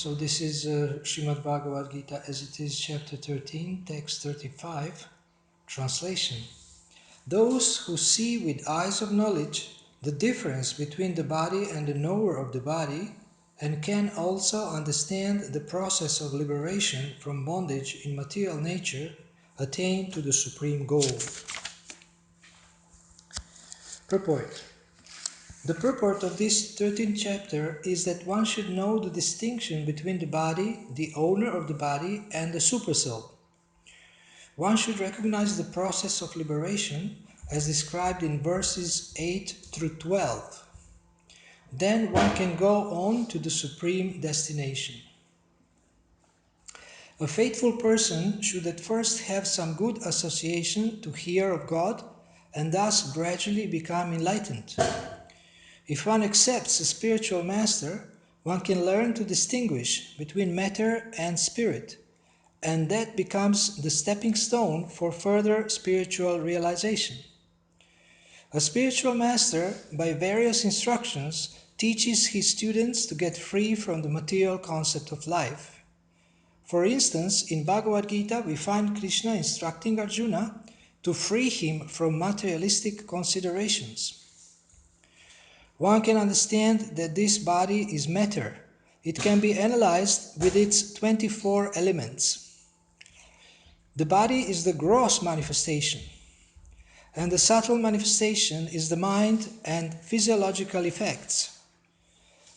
So this is Srimad Bhagavad Gita as it is, chapter 13, text 35, translation. Those who see with eyes of knowledge the difference between the body and the knower of the body, and can also understand the process of liberation from bondage in material nature, attain to the supreme goal. Purport. The purport of this 13th chapter is that one should know the distinction between the body, the owner of the body, and the supersoul. One should recognize the process of liberation as described in verses 8 through 12. Then one can go on to the supreme destination. A faithful person should at first have some good association to hear of God and thus gradually become enlightened. If one accepts a spiritual master, one can learn to distinguish between matter and spirit, and that becomes the stepping stone for further spiritual realization. A spiritual master, by various instructions, teaches his students to get free from the material concept of life. For instance, in Bhagavad Gita, we find Krishna instructing Arjuna to free him from materialistic considerations. One can understand that this body is matter. It can be analyzed with its 24 elements. The body is the gross manifestation, and the subtle manifestation is the mind and physiological effects.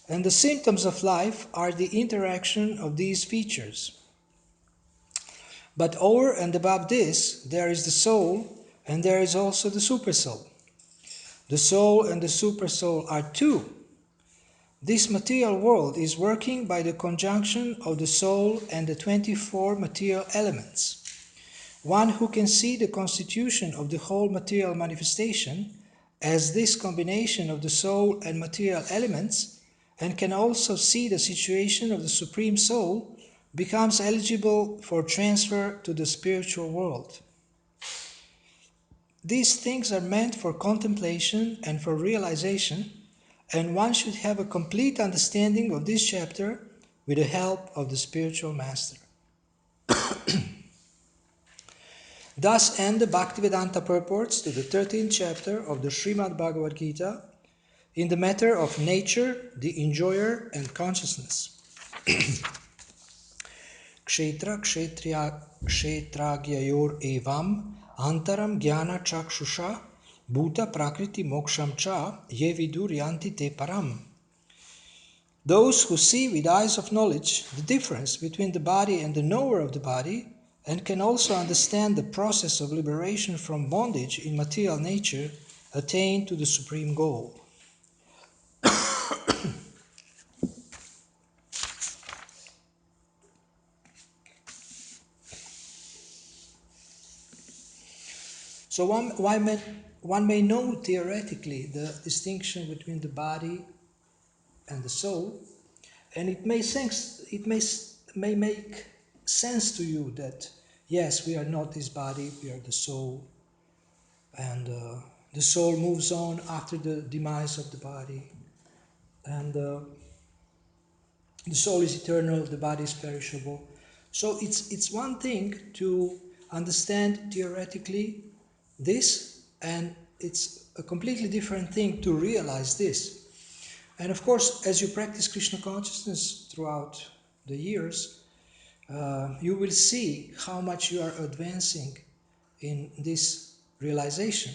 And the symptoms of life are the interaction of these features. But over and above this, there is the soul, and there is also the supersoul. The soul and the supersoul are two. This material world is working by the conjunction of the soul and the 24 material elements. One who can see the constitution of the whole material manifestation as this combination of the soul and material elements, and can also see the situation of the Supreme Soul, becomes eligible for transfer to the spiritual world. These things are meant for contemplation and for realization, and one should have a complete understanding of this chapter with the help of the spiritual master. Thus end the Bhaktivedanta purports to the 13th chapter of the Srimad Bhagavad Gita in the matter of nature, the enjoyer, and consciousness. Kshetra kshetragyayor evam antaram jnana chakshusha bhuta prakriti moksham cha ye vidur yanti te param. Those who see with eyes of knowledge the difference between the body and the knower of the body, and can also understand the process of liberation from bondage in material nature, attain to the supreme goal. So one may know theoretically the distinction between the body and the soul, and it may make sense to you that yes, we are not this body, we are the soul, and the soul moves on after the demise of the body, and the soul is eternal, the body is perishable. So it's one thing to understand theoretically this, and it's a completely different thing to realize this. And of course, as you practice Krishna consciousness throughout the years, you will see how much you are advancing in this realization.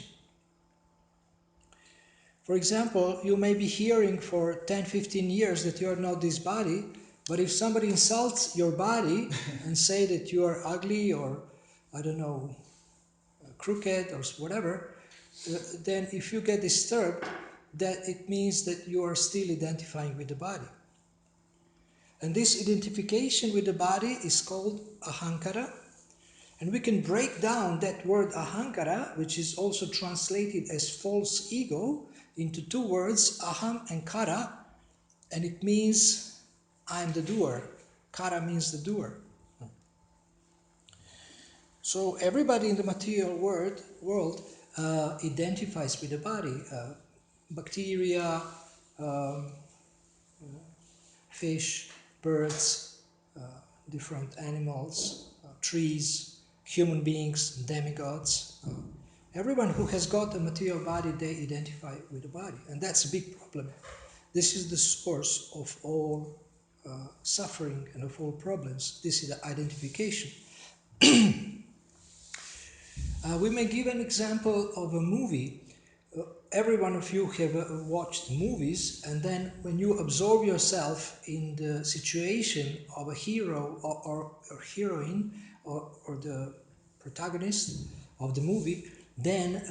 For example, you may be hearing for 10-15 years that you are not this body, but if somebody insults your body and say that you are ugly or, I don't know, crooked or whatever, then if you get disturbed, that it means that you are still identifying with the body. And this identification with the body is called ahankara. And we can break down that word ahankara, which is also translated as false ego, into two words, aham and kara, and it means I am the doer. Kara means the doer. So everybody in the material world identifies with the body. Bacteria, fish, birds, different animals, trees, human beings, demigods. Everyone who has got a material body, they identify with the body, and that's a big problem. This is the source of all suffering and of all problems. This is the identification. We may give an example of a movie. Every one of you have watched movies, and then when you absorb yourself in the situation of a hero or heroine or the protagonist of the movie, then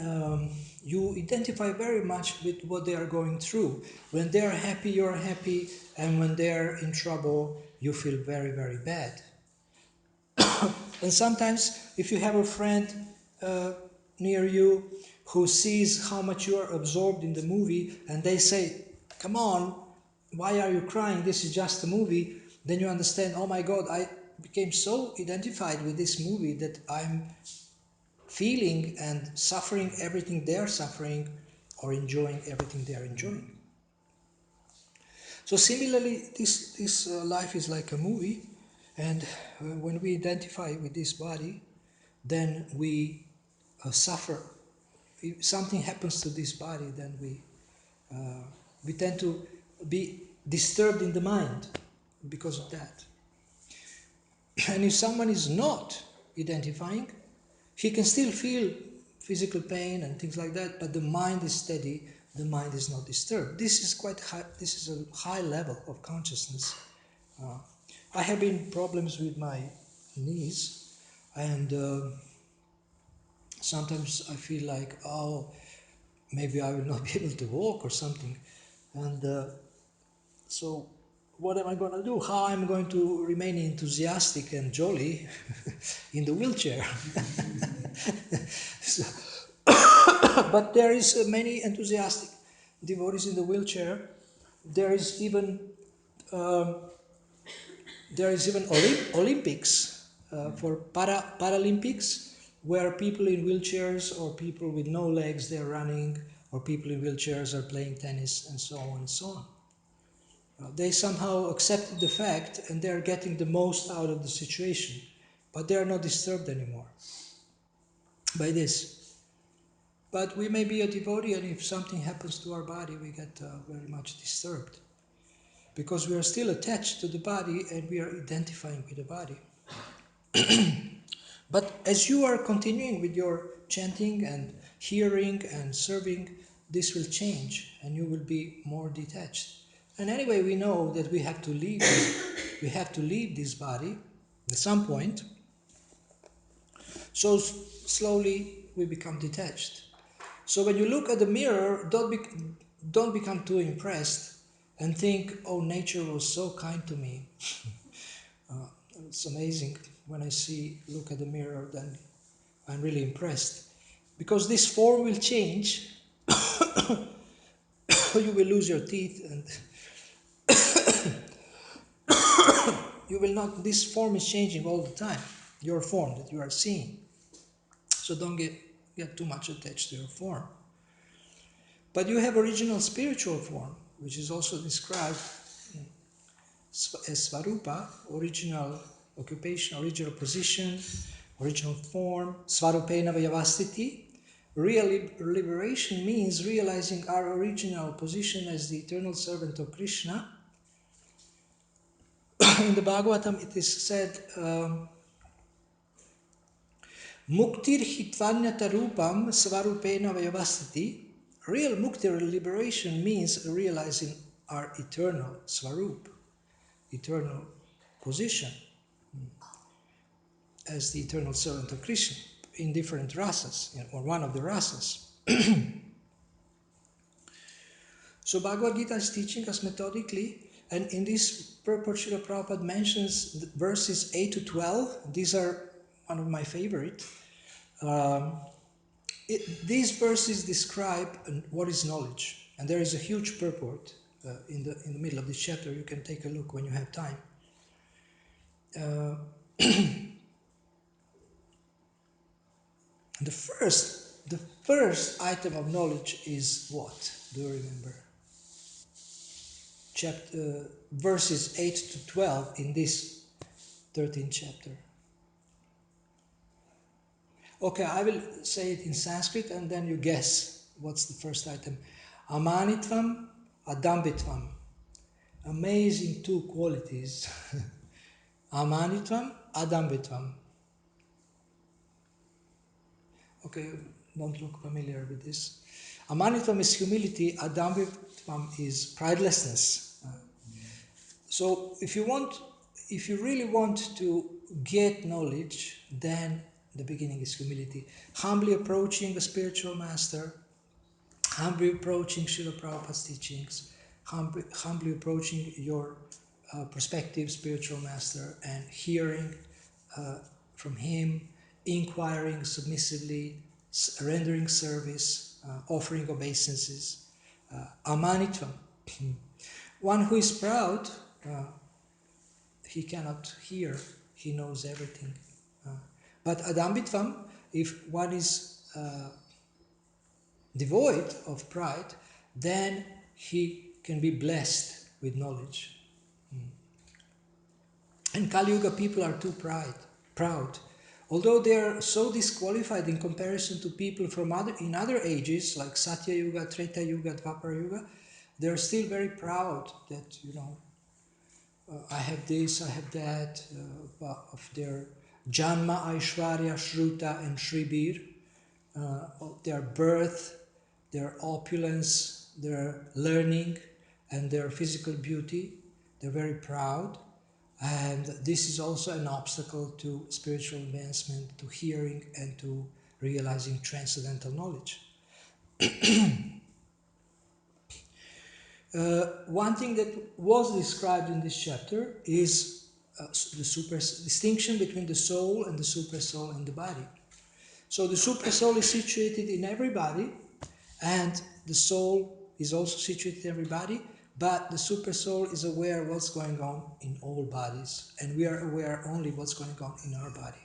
you identify very much with what they are going through. When they are happy, you're happy, and when they are in trouble, you feel very, very bad. And sometimes, if you have a friend near you who sees how much you are absorbed in the movie and they say, "Come on, why are you crying? This is just a movie," then you understand, oh my God, I became so identified with this movie that I'm feeling and suffering everything they're suffering or enjoying everything they're enjoying. So similarly, this life is like a movie, and when we identify with this body, then we suffer. If something happens to this body, then we tend to be disturbed in the mind because of that. And if someone is not identifying, he can still feel physical pain and things like that, but the mind is steady, the mind is not disturbed. This is quite high, this is a high level of consciousness. I have been problems with my knees, and sometimes I feel like, oh, maybe I will not be able to walk or something. And so what am I going to do? How am I going to remain enthusiastic and jolly in the wheelchair? So, but there is many enthusiastic devotees in the wheelchair. There is even um, Olympics for Paralympics, where people in wheelchairs or people with no legs they're running, or people in wheelchairs are playing tennis, and so on and so on. They somehow accepted the fact and they're getting the most out of the situation, but they are not disturbed anymore by this. But we may be a devotee, and if something happens to our body, we get very much disturbed, because we are still attached to the body and we are identifying with the body. But as you are continuing with your chanting and hearing and serving, this will change and you will be more detached. And anyway, we know that we have to leave this body at some point. So slowly we become detached. So when you look at the mirror, don't become too impressed and think, oh, nature was so kind to me. It's amazing when I look at the mirror, then I'm really impressed. Because this form will change, you will lose your teeth, and you will not, this form is changing all the time, your form that you are seeing. So don't get too much attached to your form. But you have original spiritual form, which is also described as Svarupa, original occupation, original position, original form, Svarupena Vyavastiti. Real liberation means realizing our original position as the eternal servant of Krishna. In the Bhagavatam it is said, Muktir hitvanyata rupam svarupena vyavastiti. Real mukti, liberation, means realizing our eternal svarup, eternal position as the eternal servant of Krishna in different rasas, or one of the rasas. So Bhagavad Gita is teaching us methodically, and in this purport Srila Prabhupada mentions verses 8 to 12. These are one of my favorite. These verses describe what is knowledge, and there is a huge purport in the middle of this chapter. You can take a look when you have time. The first item of knowledge is what? Do you remember? verses 8 to 12 in this 13th chapter. Okay, I will say it in Sanskrit and then you guess what's the first item. Amanitvam, Adambitvam. Amazing two qualities. Amanitvam, Adambitvam. Okay, don't look familiar with this. Amanitvam is humility, Adambitvam is pridelessness. So if you really want to get knowledge, then the beginning is humility. Humbly approaching the spiritual master, humbly approaching Srila Prabhupada's teachings, humbly approaching your prospective spiritual master and hearing from him, inquiring submissively, rendering service, offering obeisances. Amanitvam. One who is proud, he cannot hear, he knows everything. But Adambitvam, if one is devoid of pride, then he can be blessed with knowledge. And Kali Yuga people are too proud. Although they are so disqualified in comparison to people from other ages like Satya Yuga, Treta Yuga, Dvapara Yuga, they are still very proud that, I have this, I have that, of their Janma, Aishwarya, Shruta and Shribir, of their birth, their opulence, their learning and their physical beauty. They're very proud. And this is also an obstacle to spiritual advancement, to hearing and to realizing transcendental knowledge. One thing that was described in this chapter is the distinction between the soul and the super soul and the body. So the super soul is situated in everybody, and the soul is also situated in everybody, but the super soul is aware of what's going on in all bodies, and we are aware only what's going on in our body.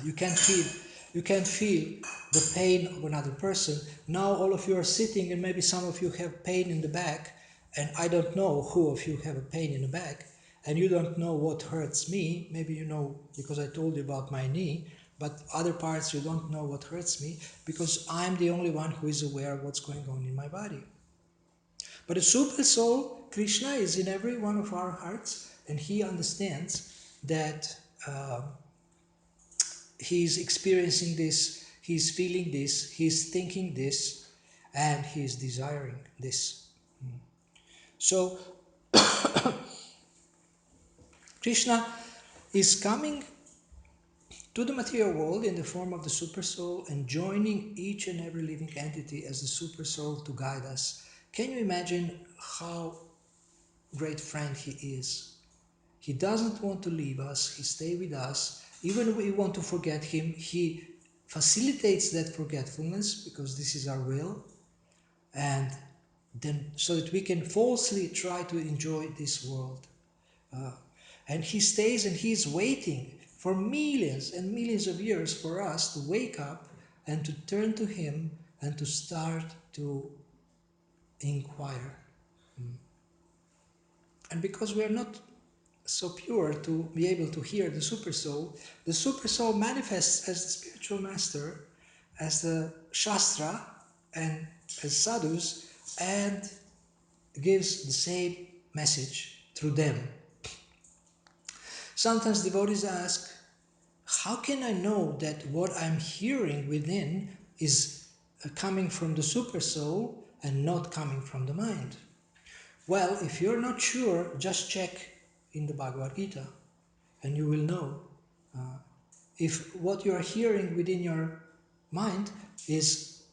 You can't feel the pain of another person. Now all of you are sitting and maybe some of you have pain in the back, and I don't know who of you have a pain in the back, and you don't know what hurts me. Maybe you know because I told you about my knee, but other parts you don't know what hurts me because I'm the only one who is aware of what's going on in my body. But the super soul, Krishna, is in every one of our hearts, and he understands that he's experiencing this, he's feeling this, he's thinking this, and he's desiring this. So Krishna is coming to the material world in the form of the super soul and joining each and every living entity as the super soul to guide us. Can you imagine how great friend he is? He doesn't want to leave us, he stays with us. Even if we want to forget him, he facilitates that forgetfulness because this is our will, and then so that we can falsely try to enjoy this world. And he stays and he is waiting for millions and millions of years for us to wake up and to turn to him and to start to inquire. And because we are not so pure to be able to hear the super soul manifests as the spiritual master, as the Shastra, and as sadhus, and gives the same message through them. Sometimes devotees ask, how can I know that what I'm hearing within is coming from the super soul and not coming from the mind? Well, if you're not sure, just check in the Bhagavad Gita and you will know. If what you are hearing within your mind is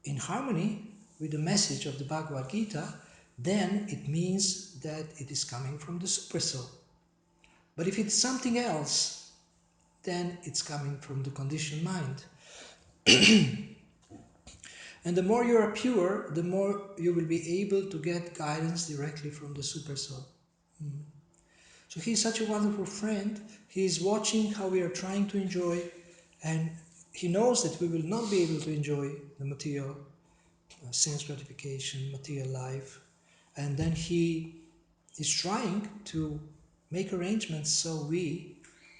in harmony with the message of the Bhagavad Gita, then it means that it is coming from the super soul. But if it's something else, then it's coming from the conditioned mind. And the more you are pure, the more you will be able to get guidance directly from the super soul. So he's such a wonderful friend. He is watching how we are trying to enjoy, and he knows that we will not be able to enjoy the material sense gratification, material life. And then he is trying to make arrangements so we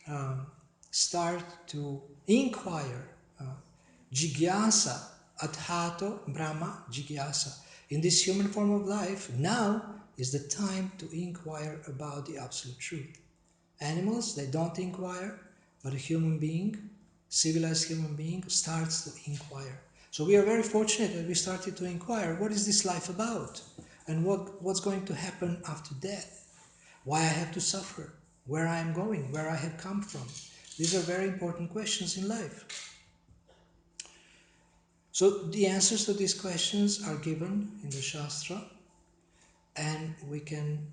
um, start to inquire. Jigyasa, Adhato Brahma Jigyasa. In this human form of life, now is the time to inquire about the absolute truth. Animals, they don't inquire, but a human being, civilized human being, starts to inquire. So we are very fortunate that we started to inquire, what is this life about? And what's going to happen after death? Why I have to suffer? Where I am going? Where I have come from? These are very important questions in life. So the answers to these questions are given in the Shastra, and we can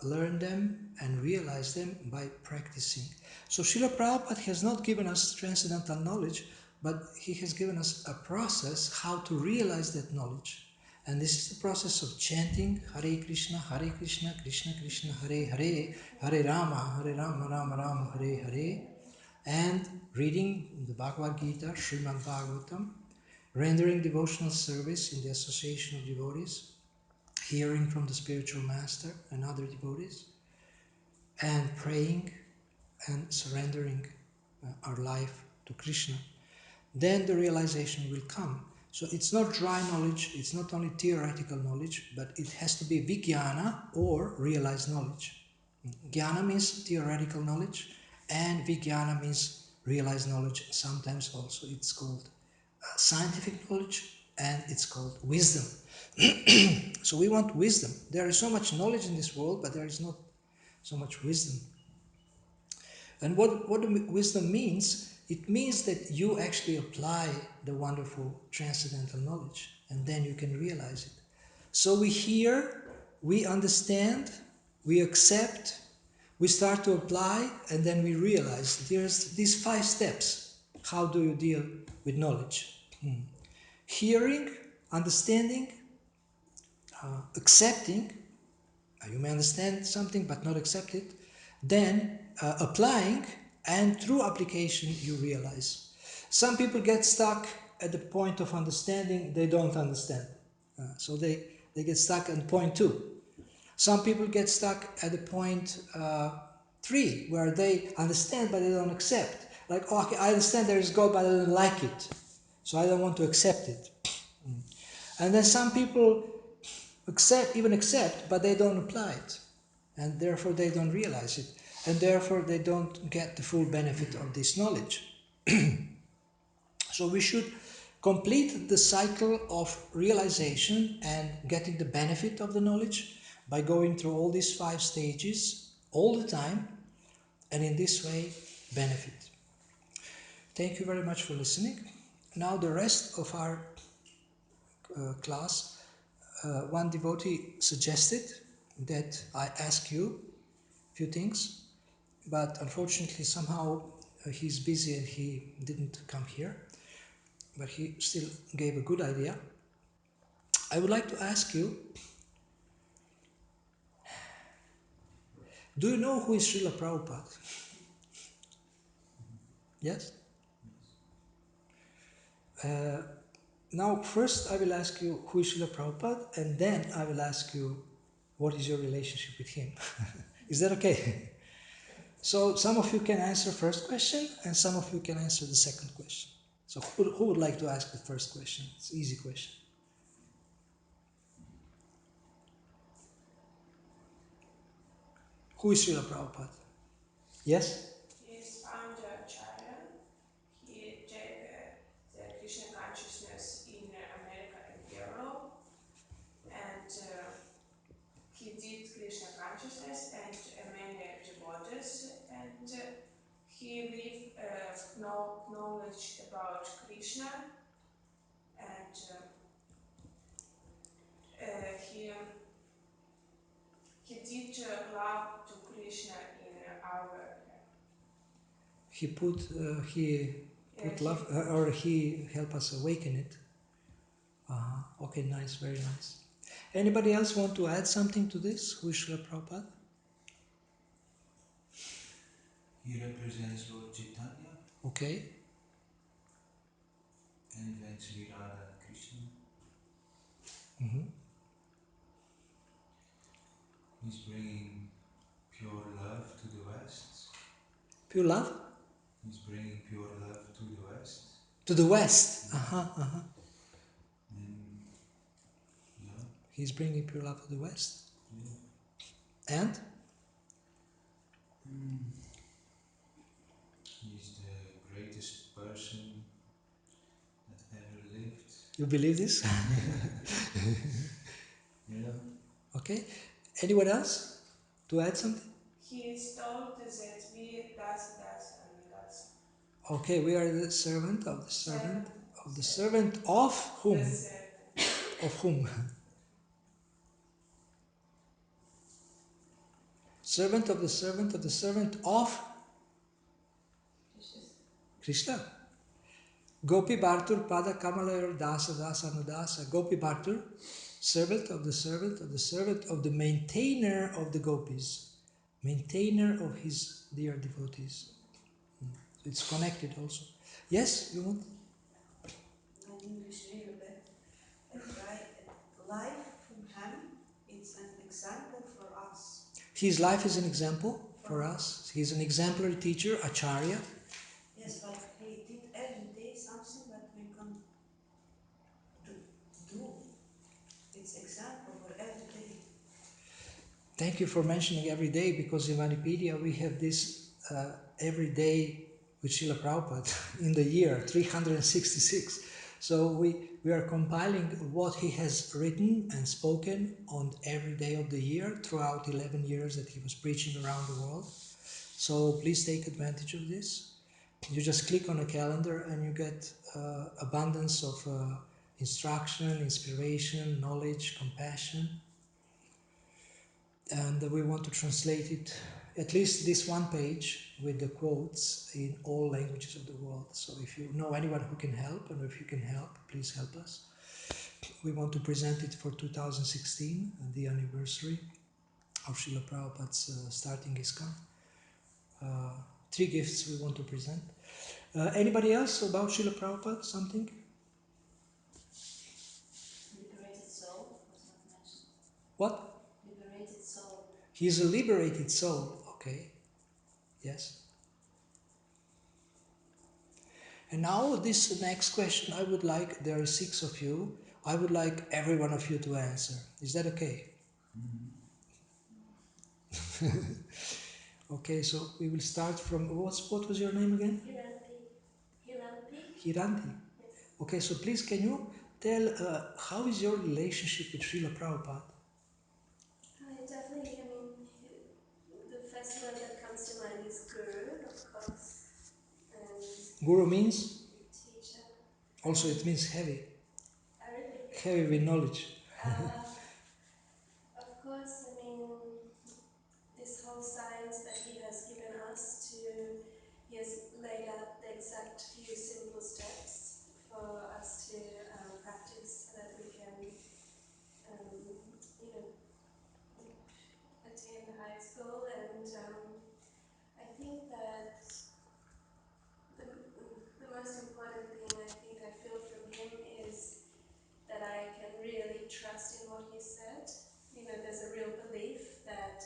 learn them and realize them by practicing. So Srila Prabhupada has not given us transcendental knowledge, but he has given us a process how to realize that knowledge. And this is the process of chanting Hare Krishna, Krishna Krishna, Hare Hare, Hare Rama, Rama Rama, Hare Hare, and reading the Bhagavad Gita, Srimad Bhagavatam, rendering devotional service in the association of devotees, hearing from the spiritual master and other devotees, and praying and surrendering our life to Krishna. Then the realization will come. So it's not dry knowledge, it's not only theoretical knowledge, but it has to be vijnana or realized knowledge. Jnana means theoretical knowledge, and vijnana means realized knowledge. Sometimes also it's called scientific knowledge, and it's called wisdom. So we want wisdom. There is so much knowledge in this world, but there is not so much wisdom. And what wisdom means, it means that you actually apply the wonderful transcendental knowledge, and then you can realize it. So we hear, we understand, we accept, we start to apply, and then we realize there's these 5 steps. How do you deal with knowledge? Hearing, understanding, accepting. You may understand something but not accept it. Then applying, and through application you realize. Some people get stuck at the point of understanding, they don't understand. So they get stuck at point 2. Some people get stuck at the point 3, where they understand but they don't accept. Like, oh, okay, I understand there is God, but I don't like it. So I don't want to accept it. And then some people accept, but they don't apply it. And therefore they don't realize it. And therefore they don't get the full benefit of this knowledge. So we should complete the cycle of realization and getting the benefit of the knowledge by going through all these 5 stages all the time, and in this way benefit. Thank you very much for listening. Now the rest of our class, one devotee suggested that I ask you a few things, but unfortunately somehow he's busy and he didn't come here, but he still gave a good idea. I would like to ask you, do you know who is Srila Prabhupada? Yes? Now first I will ask you who is Srila Prabhupada, and then I will ask you what is your relationship with him. Is that okay? So some of you can answer first question, and some of you can answer the second question. So who would like to ask the first question? It's an easy question. Who is Srila Prabhupada? Yes? He is founder Acharya. He take the Krishna consciousness in America and Europe, and he did Krishna consciousness and many devotees, and he lived knowledge about Krishna, and he did love to Krishna in our. He put love, or he helped us awaken it. Okay, nice, very nice. Anybody else want to add something to this? Who is Srila Prabhupada? He represents Lord Chaitanya. Okay. And eventually Radha Krishna. Mm-hmm. He's bringing Pure love? He's bringing pure love to the West. To the West. Uh-huh. And yeah, He's bringing pure love to the West. yeah. And? He's the greatest person that ever lived. You believe this? Yeah. Okay. Anyone else to add something? He is told that we das and das. Okay, we are the servant of the servant of the Servant. servant of whom? The servant. Of whom? Servant of the servant of the servant of Krishna. Gopi Bhartur Pada Kamalayar Dasa Dasa Anudasa. Gopi Bhartur, servant of the servant of the servant of the maintainer of the gopis, maintainer of his dear devotees. So it's connected also. Yes, you want? My English really bad. I try. Life from him, it's an example for us. His life is an example for us. He's an exemplary teacher, Acharya. Yes, but he did every day something that we can do. It's example for every day. Thank you for mentioning every day, because in Wikipedia we have this every day with Srila Prabhupada in the year 366. So we are compiling what he has written and spoken on every day of the year throughout 11 years that he was preaching around the world. So please take advantage of this. You just click on a calendar and you get abundance of instruction, inspiration, knowledge, compassion. And we want to translate it, at least this one page with the quotes, in all languages of the world. So if you know anyone who can help, and if you can help, please help us. We want to present it for 2016, the anniversary of Srila Prabhupada's starting ISKCON. 3 gifts we want to present. Anybody else about Srila Prabhupada? Something? Liberated soul was not mentioned. What? Liberated soul. He is a liberated soul. Okay. Yes. And now this next question, I would like, there are 6 of you, I would like every one of you to answer. Is that okay? Okay, so we will start from, what was your name again? Hiranti. Hiranti. Yes. Okay, so please can you tell how is your relationship with Srila Prabhupada? Definitely, the first word that comes to mind is guru, of course, and Guru means? teacher. Also it means heavy. Really. Heavy with knowledge. Of course, this whole science that he has given us he has laid out the exact few simple steps for us to practice so that we can, attain the highest goal. And I think that the most important thing I feel from him is that I can really trust in what he said. There's a real belief that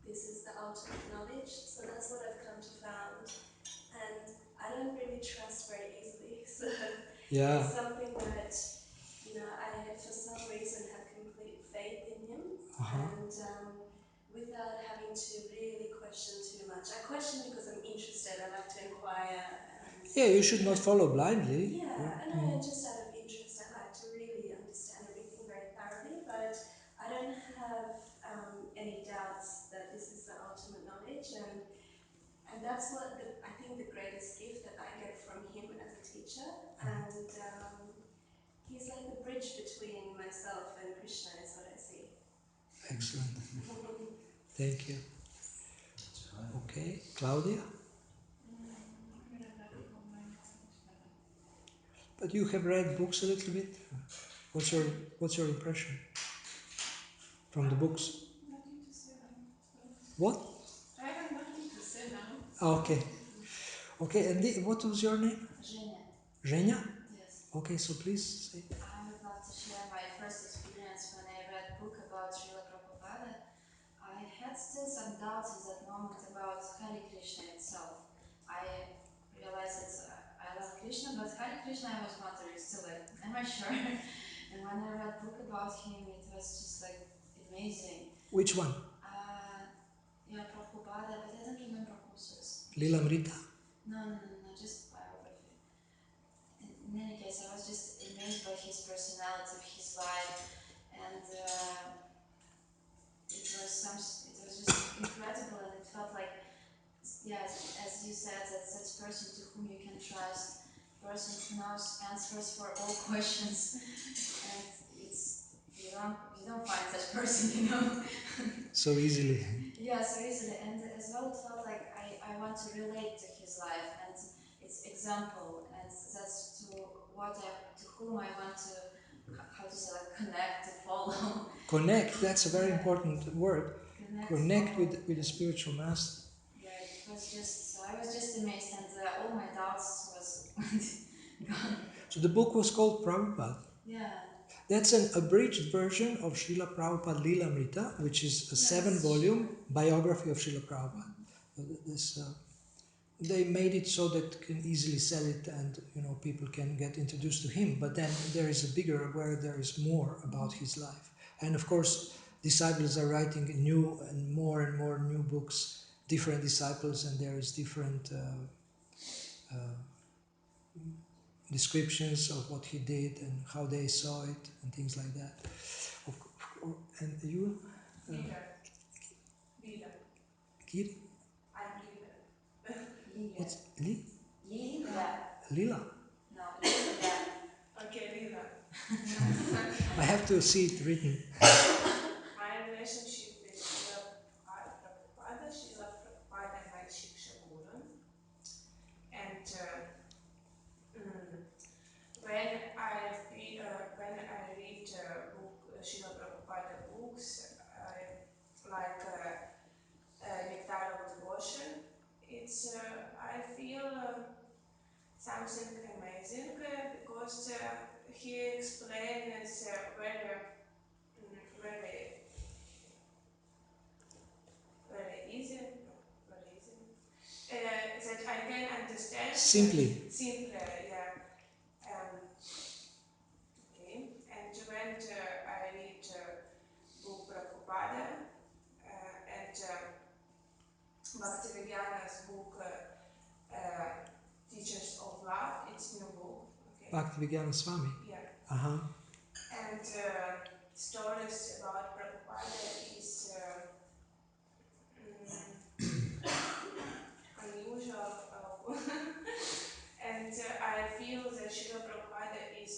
this is the ultimate knowledge. So that's what I've come to found. And I don't really trust very easily. So Yeah. it's something that, I for some reason have complete faith in him. And without having to really question too much. I question because I'm interested. I like to inquire. Yeah, you should not follow blindly. Yeah, and just out of interest, I like to really understand everything very thoroughly, but I don't have any doubts that this is the ultimate knowledge, and that's what I think the greatest gift that I get from him as a teacher, and he's like the bridge between myself and Krishna, is what I see. Excellent. Thank you. That's right. Okay, Claudia? But you have read books a little bit. What's your impression from the books? Nothing to say now. What? I have nothing to say now. Okay. Okay, and what was your name? Zhenya. Zhenya? Yes. Okay, so please say. I would love to share my first experience when I read a book about Srila Prabhupada. I had still some doubts at that moment about Hare Krishna itself. I realized that I love Krishna, but Hare Krishna I was wondering still like, am I sure? And when I read book about him, it was just like amazing. Which one? Yeah, Prabhupada, but I don't remember whose was. Lilamrita? No, just biography. In any case, I was just amazed by his personality, his life, and it was just incredible, and it felt like, yes, as you said, that such person to whom you can trust, person who knows answers for all questions, and you don't find such person, So easily. Yeah, so easily, and as well, it felt like I want to relate to his life and its example, and that's to whom I want to, how to say, like, connect, to follow. Connect, that's a very important word. Connect follow. with the spiritual master. Yeah, it was just, I was just amazed, and all my doubts was gone. So the book was called Prabhupada. Yeah. That's an abridged version of Srila Prabhupada Lilamrita, which is a Yes, 7-volume biography of Srila Prabhupada. This, they made it so that you can easily sell it, and people can get introduced to him. But then there is a bigger where there is more about his life, and of course disciples are writing new and more new books, different disciples, and there is different descriptions of what he did and how they saw it and things like that. And you, Leader. Leader. Kir, I'm leader. what's Li? Lila. Lila? No, Lila. Okay, leader. I have to see it written. My relationship with Srila Prabhupada, Srila Prabhupada and my Shiksha Guru. And when I read Srila Prabhupada books, like Nectar of Devotion, I feel something amazing because he explains very easy, that I can understand. Simply. Simply, yeah. Okay. And when I read book Prabhupada and Bhaktivedana's book Teachers of Love, it's new book. Okay. Bhaktivedanta Swami. Yeah. Uh-huh. And stories about Prabhupada is unusual. And I feel that Srila Prabhupada is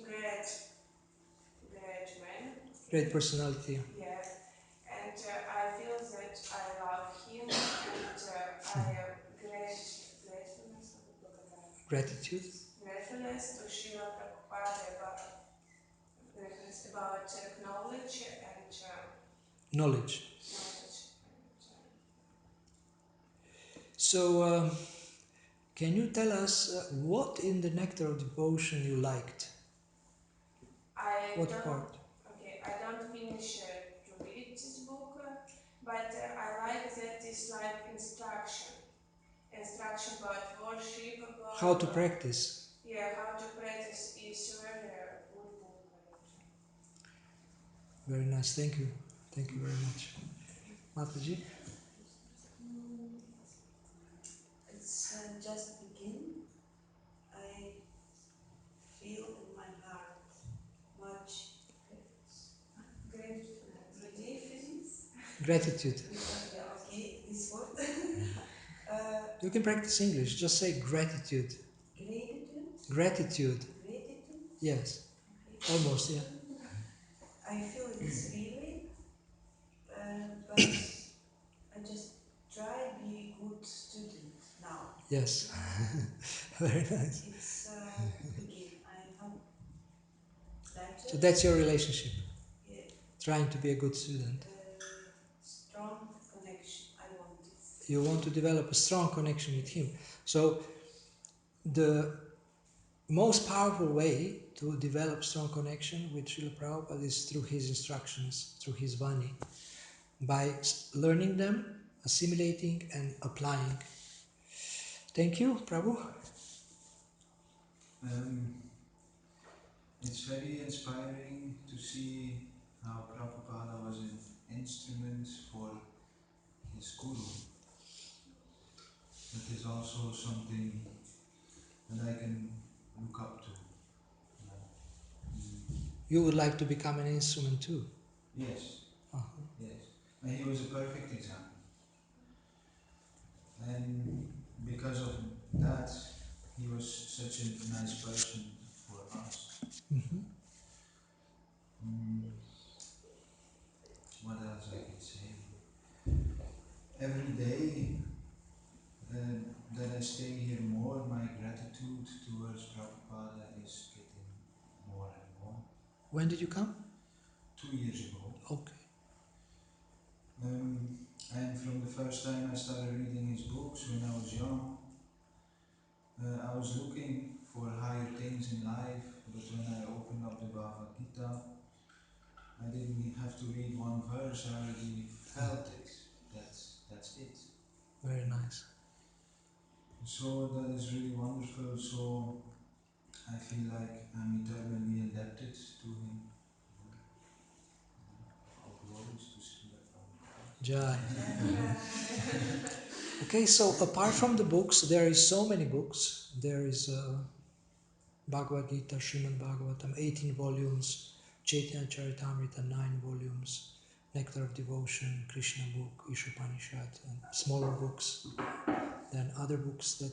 great man. Great personality. Yeah. And I feel that I love him and I am gratefulness Gratitude. Gratefulness to Srila Prabhupada about knowledge and Knowledge. knowledge. So, can you tell us what in the Nectar of Devotion you liked? What part? Okay, I don't finish to read this book, but I like that it's like instruction about worship, about How to practice. Yeah, how to practice is very good book. Very nice. Thank you. Thank you very much. Mataji? It's just begin. I feel in my heart much gratefulness. Gratitude. Yeah, okay, this word. You can practice English. Just say gratitude. Gratitude. Gratitude. Gratitude. Yes. Almost, yeah. I feel it's really, but I just try be good student now. Yes. Very nice. It's begin. I have better. So that's your relationship. Yeah. Trying to be a good student. Strong connection. I want this. You want to develop a strong connection with him. So the most powerful way to develop strong connection with Srila Prabhupada is through his instructions, through his Vani. By learning them, assimilating and applying. Thank you, Prabhu. It's very inspiring to see how Prabhupada was an instrument for his guru. That is also something that I can look up to. You would like to become an instrument too? Yes, Uh-huh. yes. And he was a perfect example. And because of that, he was such a nice person for us. Mm-hmm. Mm, what else I can say? Every day that I stay here more, my gratitude towards Prabhupada is getting more and more. When did you come? 2 years ago. Okay. And from the first time I started reading his books when I was young, I was looking for higher things in life, but when I opened up the Bhagavad Gita, I didn't have to read one verse, I already felt it. That's it. Very nice. So that is really wonderful. So I feel like I'm eternally indebted to him. All glories to Srila Prabhupada. Jai. Okay, so apart from the books, there is so many books. There is Bhagavad Gita, Srimad Bhagavatam, 18 volumes, Chaitanya Charitamrita, 9 volumes, Nectar of Devotion, Krishna book, Ishopanishad, and smaller books than other books that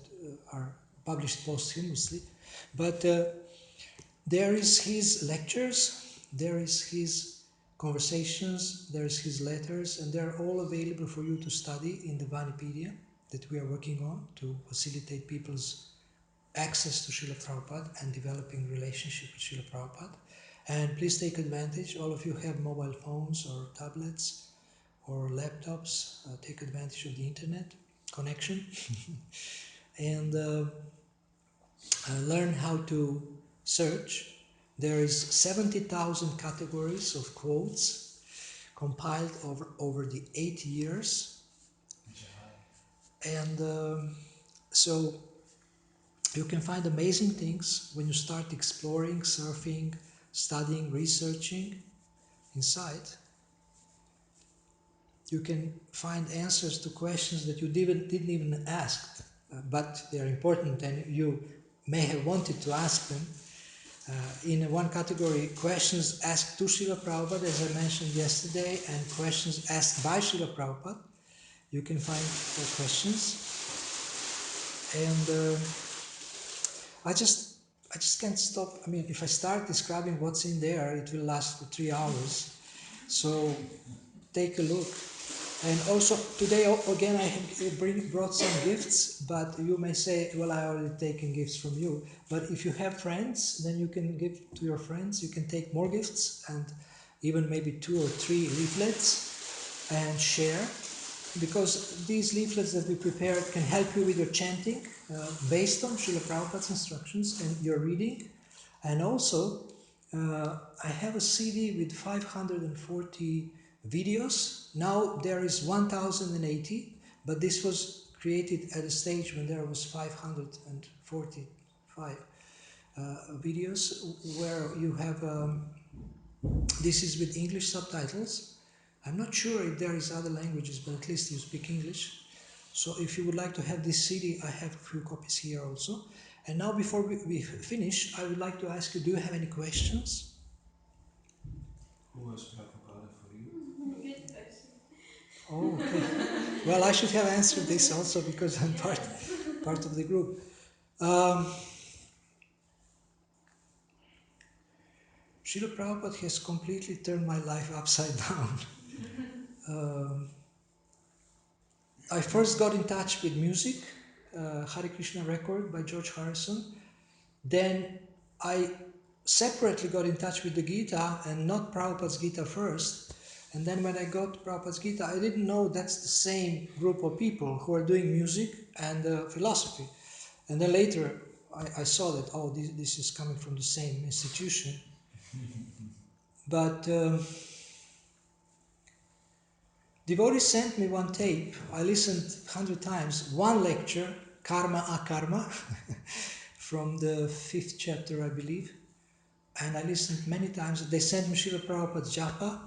are published posthumously. But there is his lectures, there is his conversations, there is his letters, and they're all available for you to study in the Vanipedia that we are working on to facilitate people's access to Srila Prabhupada and developing relationship with Srila Prabhupada. And please take advantage, all of you have mobile phones or tablets or laptops, take advantage of the internet connection and learn how to search. There is 70,000 categories of quotes compiled over the 8 years. And so you can find amazing things when you start exploring, surfing, studying, researching inside. You can find answers to questions that you didn't even ask, but they are important and you may have wanted to ask them. In one category, questions asked to Srila Prabhupada, as I mentioned yesterday, and questions asked by Srila Prabhupada. You can find questions. And I just can't stop. I mean, if I start describing what's in there, it will last for 3 hours. So take a look. And also today again I have brought some gifts, but you may say, well, I already taken gifts from you. But if you have friends, then you can give to your friends. You can take more gifts and even maybe 2 or 3 leaflets and share, because these leaflets that we prepared can help you with your chanting based on Srila Prabhupada's instructions and your reading. And also, I have a CD with 540 videos. Now there is 1080, but this was created at a stage when there was 545 videos where you have, this is with English subtitles. I'm not sure if there is other languages, but at least you speak English. So if you would like to have this CD, I have a few copies here also. And now before we finish, I would like to ask you, do you have any questions? Who was Prabhupada for you? Good question. Oh, okay. Well, I should have answered this also because I'm part of the group. Srila Prabhupada has completely turned my life upside down. I first got in touch with music, Hare Krishna record by George Harrison. Then I separately got in touch with the Gita and not Prabhupada's Gita first. And then when I got Prabhupada's Gita, I didn't know that's the same group of people who are doing music and philosophy. And then later I saw that, oh, this is coming from the same institution. But Devotee sent me one tape. I listened 100 times. One lecture, Karma Akarma, from the 5th chapter, I believe. And I listened many times. They sent me Srila Prabhupada's japa.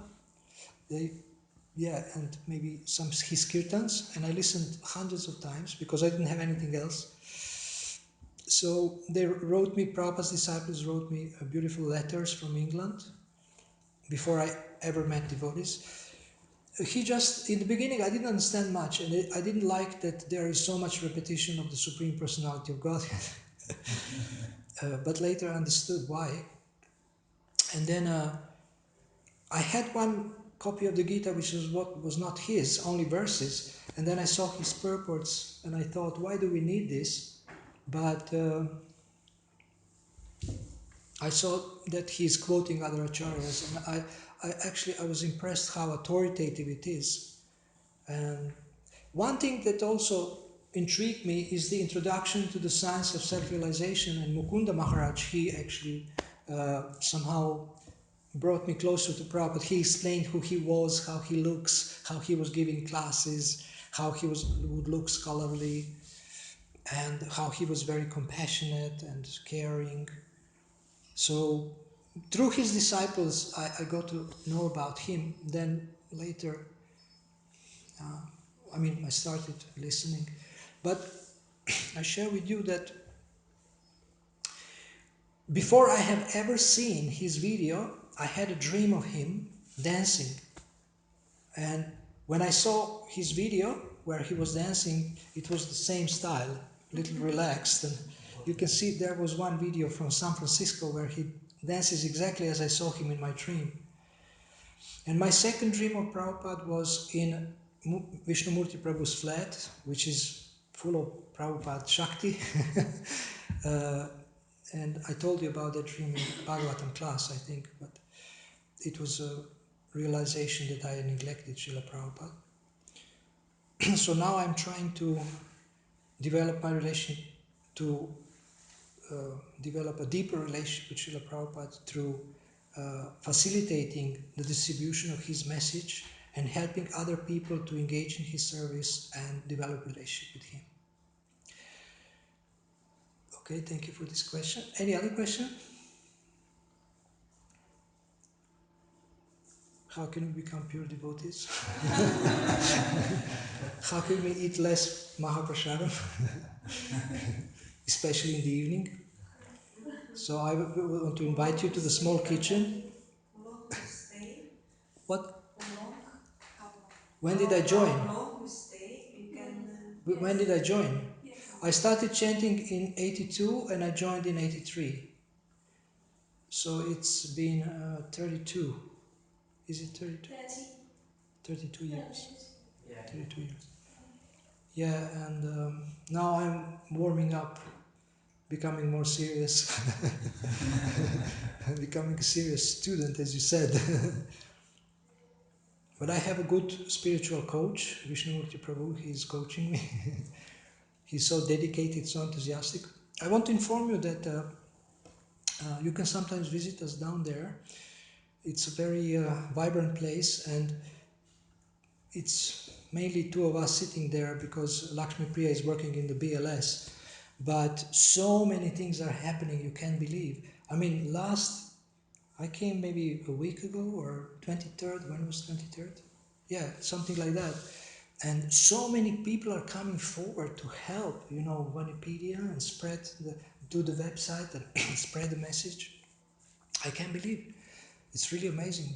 And maybe some his kirtans. And I listened hundreds of times because I didn't have anything else. So they wrote me, Prabhupada's disciples wrote me beautiful letters from England before I ever met devotees. He just, in the beginning, I didn't understand much, and I didn't like that there is so much repetition of the Supreme Personality of Godhead. But later I understood why. And then I had one copy of the Gita which was what was not his, only verses, and then I saw his purports, and I thought, why do we need this? But I saw that he's quoting other acharyas, and I was impressed how authoritative it is. And one thing that also intrigued me is the introduction to the science of self-realization, and Mukunda Maharaj, he actually somehow brought me closer to Prabhupada. He explained who he was, how he looks, how he was giving classes, how he would look scholarly, and how he was very compassionate and caring. So through his disciples, I got to know about him. Then later, I started listening. But I share with you that before I have ever seen his video, I had a dream of him dancing. And when I saw his video where he was dancing, it was the same style, a little relaxed. And you can see there was one video from San Francisco where he dances exactly as I saw him in my dream. And my second dream of Prabhupada was in Vishnumurti Prabhu's flat, which is full of Prabhupada Shakti. And I told you about that dream in Bhagavatam class, I think, but it was a realization that I had neglected Srila Prabhupada. So now I'm trying to develop my relation, to develop a deeper relationship with Srila Prabhupada through facilitating the distribution of his message and helping other people to engage in his service and develop a relationship with him. Okay, thank you for this question. Any other question? How can we become pure devotees? How can we eat less Mahaprasadam? Especially in the evening. So I want to invite you to the small kitchen. How long you stay? What? How long? When did I join? How long you stay? You can. When did I join? Yes. I started chanting in 82 and I joined in 83. So it's been 32. Is it 32? 32 years. 32 years. Yeah, and now I'm warming up, becoming more serious. Becoming a serious student, as you said. But I have a good spiritual coach, Vishnumurti Prabhu. He is coaching me. He's so dedicated, so enthusiastic. I want to inform you that you can sometimes visit us down there. It's a very vibrant place, and it's mainly two of us sitting there because Lakshmi Priya is working in the BLS. But so many things are happening, you can't believe. I came maybe a week ago or 23rd. When was 23rd? Yeah, something like that. And so many people are coming forward to help, Wikipedia and do the website and spread the message. I can't believe. It's really amazing.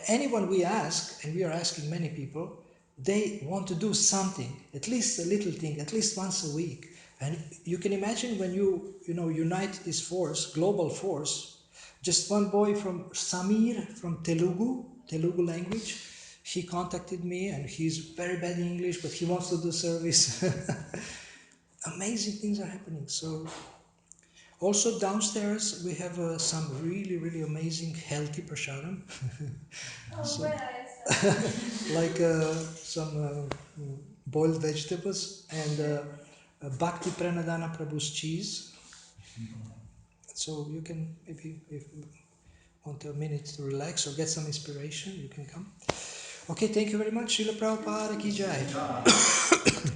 Anyone we ask, and we are asking many people, they want to do something, at least a little thing, at least once a week. And you can imagine when you unite this force, global force. Just one boy from Samir, from Telugu language, he contacted me, and he's very bad in English, but he wants to do service. Amazing things are happening. So also downstairs we have some really, really amazing healthy prasadam. So, like some boiled vegetables and Bhakti Pranadana Prabhu's cheese. So you can maybe, if want a minute to relax or get some inspiration, you can come. Okay, thank you very much. Srila Prabhupada ki jai. Jai.